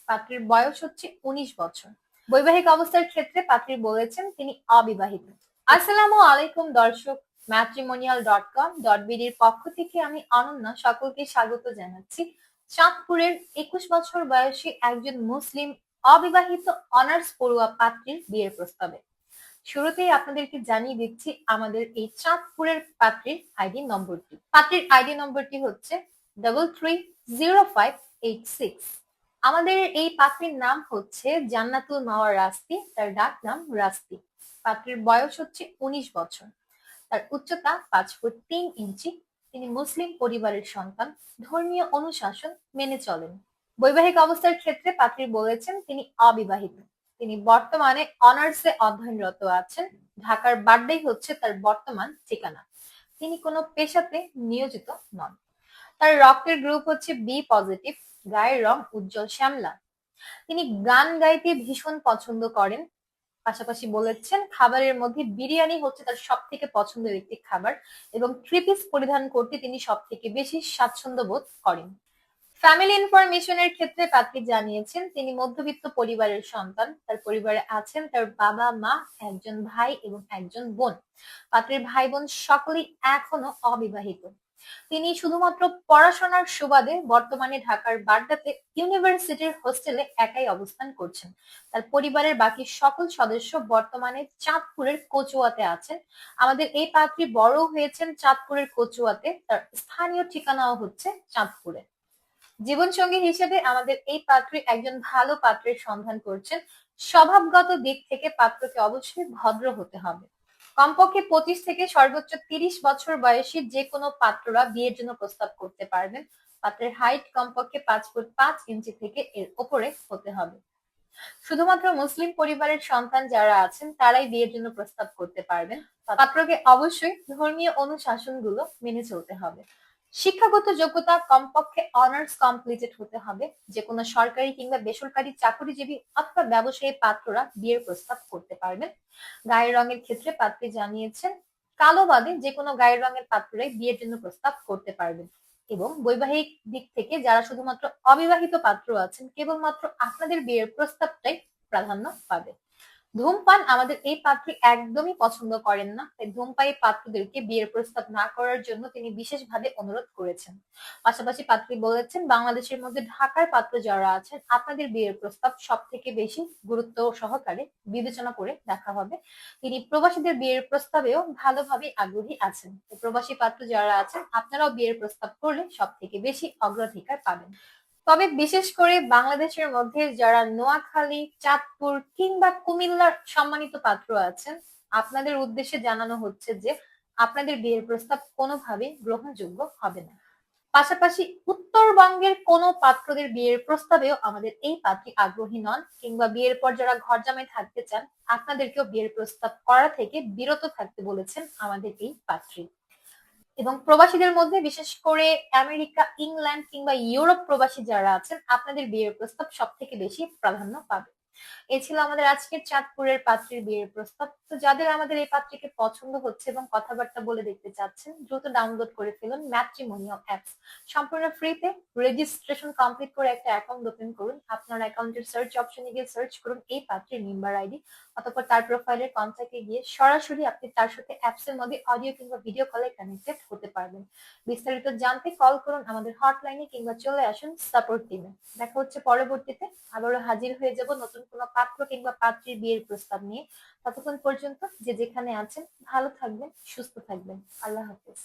পাত্রীর বয়স হচ্ছে 19 বছর। বৈবাহিক অবস্থার ক্ষেত্রে পাত্রী বলেছেন তিনি অবিবাহিত। আসসালামু আলাইকুম দর্শক, matrimonial.com.bd এর পক্ষ থেকে আমি অনন্যা সকলকে স্বাগত জানাচ্ছি চাঁদপুরের 21 বছর বয়সী একজন মুসলিম অবিবাহিত অনার্স পড়ুয়া পাত্রীর বিয়ের প্রস্তাবে। শুরুতেই আপনাদেরকে জানিয়ে দিচ্ছি আমাদের এই চাঁদপুরের পাত্রীর আইডি নম্বরটি। পাত্রীর আইডি নম্বরটি হচ্ছে 330586। আমাদের এই পাত্রীর নাম হচ্ছে জান্নাতুল মাওয়া রাস্তি, তার ডাক নাম রাস্তি। পাত্রীর বয়স হচ্ছে 19 বছর। তার উচ্চতা 5 ফুট 3 ইঞ্চি। তিনি মুসলিম পরিবারের সন্তান, ধর্মীয় অনুশাসন মেনে চলেন। বৈবাহিক অবস্থার ক্ষেত্রে পাত্রী বলেছেন তিনি অবিবাহিত। তিনি বর্তমানে অনার্সে অধ্যয়নরত আছেন। ঢাকার বাড্ডাই হচ্ছে তার বর্তমান ঠিকানা। তিনি কোনো পেশাতে নিয়োজিত নন। তার রক্তের গ্রুপ হচ্ছে বি পজিটিভ। গায়ের রং উজ্জ্বল শ্যামলা। তিনি গান গাইতে ভীষণ পছন্দ করেন। পাশাপাশি বলেছেন খাবারের মধ্যে বিরিয়ানি হচ্ছে তার সব থেকে পছন্দের একটি খাবার এবং থ্রি পিস পরিধান করতে তিনি সব থেকে বেশি স্বাচ্ছন্দ্য বোধ করেন। ফ্যামিলি ইনফরমেশনের ক্ষেত্রে পাত্রী জানিয়েছেন তিনি মধ্যবিত্ত পরিবারের সন্তান। তার পরিবারে আছেন তার বাবা মা, একজন ভাই এবং একজন বোন। পাত্রীর ভাই বোন সকলেই এখনো অবিবাহিত। তিনি শুধুমাত্র পড়াশোনার সুবাদে বর্তমানে ঢাকার বাড্ডাতে ইউনিভার্সিটির হোস্টেলে একাই অবস্থান করছেন। তার পরিবারের বাকি সকল সদস্য বর্তমানে চাঁদপুরের কচুয়াতে আছেন। আমাদের এই পাত্রী বড় হয়েছেন চাঁদপুরের কচুয়াতে, তার স্থানীয় ঠিকানাও হচ্ছে চাঁদপুরে। জীবনসঙ্গী হিসেবে আমাদের এই পাত্রী একজন ভালো পাত্রের সন্ধান করছেন। স্বভাবগত দিক থেকে পাত্রকে অবশ্যই ভদ্র হতে হবে। কমপক্ষে 25 থেকে সর্বোচ্চ 30 বছর বয়সী যে কোনো পাত্ররা বিয়ের জন্য প্রস্তাব করতে পারবেন। পাত্রের হাইট কমপক্ষে 5 ফুট 5 ইঞ্চি থেকে এর ওপরে হতে হবে। শুধুমাত্র মুসলিম পরিবারের সন্তান যারা আছেন তারাই বিয়ের জন্য প্রস্তাব করতে পারবেন। পাত্রকে অবশ্যই ধর্মীয় অনুশাসনগুলো মেনে চলতে হবে। শিক্ষাগত যোগ্যতা কমপক্ষে অনার্স কমপ্লিটেড হতে হবে। যে কোনো সরকারি কিংবা বেসরকারি চাকরিজীবী অথবা ব্যবসায়ী পাত্ররা বিয়ের প্রস্তাব করতে পারবেন। গায়ের রঙের ক্ষেত্রে পাত্রী জানিয়েছেন কালো বাদে যে কোনো গায়ের রঙের পাত্ররাই বিয়ের জন্য প্রস্তাব করতে পারবেন। এবং বৈবাহিক দিক থেকে যারা শুধুমাত্র অবিবাহিত পাত্র আছেন কেবলমাত্র আপনাদের বিয়ের প্রস্তাবটাই প্রাধান্য পাবে। ধূমপান আমাদের এই পাত্রী একদমই পছন্দ করেন না, তাই ধূমপায়ী পাত্রদেরকে বিয়ের প্রস্তাব না করার জন্য তিনি বিশেষভাবে অনুরোধ করেছেন। পাশাপাশি পাত্রী বলেছেন বাংলাদেশের মধ্যে ঢাকার পাত্র যারা আছেন আপনাদের বিয়ের প্রস্তাব সব থেকে বেশি গুরুত্ব সহকারে বিবেচনা করে দেখা হবে। তিনি প্রবাসীদের বিয়ের প্রস্তাবেও ভালোভাবে আগ্রহী আছেন। প্রবাসী পাত্র যারা আছেন আপনারাও বিয়ের প্রস্তাব করলে সব থেকে বেশি অগ্রাধিকার পাবেন। তবে বিশেষ করে বাংলাদেশের মধ্যে যারা নোয়াখালী, চাঁদপুর কিংবা কুমিল্লার সম্মানিত পাত্র আছেন আপনাদের উদ্দেশ্যে জানানো হচ্ছে যে আপনাদের বিয়ের প্রস্তাব কোনোভাবেই গ্রহণযোগ্য হবে না। পাশাপাশি উত্তরবঙ্গের কোনো পাত্রদের বিয়ের প্রস্তাবেও আমাদের এই পাত্রী আগ্রহী নন কিংবা বিয়ের পর যারা ঘর জামাই থাকতে চান আপনাদেরকেও বিয়ের প্রস্তাব করা থেকে বিরত থাকতে বলেছেন আমাদের এই পাত্রী। এবং প্রবাসীদের মধ্যে বিশেষ করে আমেরিকা, ইংল্যান্ড কিংবা ইউরোপ প্রবাসী যারা আছেন আপনাদের বিয়ের প্রস্তাব সব থেকে বেশি প্রাধান্য পাবে। এ ছিল আমাদের আজকের চাঁদপুরের পাত্রীর বিয়ের প্রস্তাব। তো যাদের আমাদের এই পাত্রীকে পছন্দ হচ্ছে এবং কথাবার্তা বলে দেখতে চাচ্ছেন দ্রুত ডাউনলোড করে ফেলুন ম্যাট্রিমোনিয়াল অ্যাপস। সম্পূর্ণ ফ্রিতে রেজিস্ট্রেশন কমপ্লিট করে একটা অ্যাকাউন্ট ওপেন করুন। আপনার অ্যাকাউন্টের সার্চ অপশনে গিয়ে সার্চ করুন এই পাত্রীর মেম্বার আইডি। অতঃপর তার প্রোফাইলের কন্ট্যাক্টে গিয়ে সরাসরি আপনি তার সাথে অ্যাপস এর মধ্যে অডিও কিংবা ভিডিও কলে কানেক্টেড হতে পারবেন। বিস্তারিত জানতে কল করুন আমাদের হটলাইনে কিংবা চলে আসুন সাপোর্ট টিমে। দেখা হচ্ছে পরবর্তীতে, আবারও হাজির হয়ে যাব নতুন কোনো পাত্র কিংবা পাত্রীর বিয়ের প্রস্তাব নিয়ে। ততক্ষণ পর্যন্ত যে যেখানে আছেন ভালো থাকবেন, সুস্থ থাকবেন। আল্লাহ হাফেজ।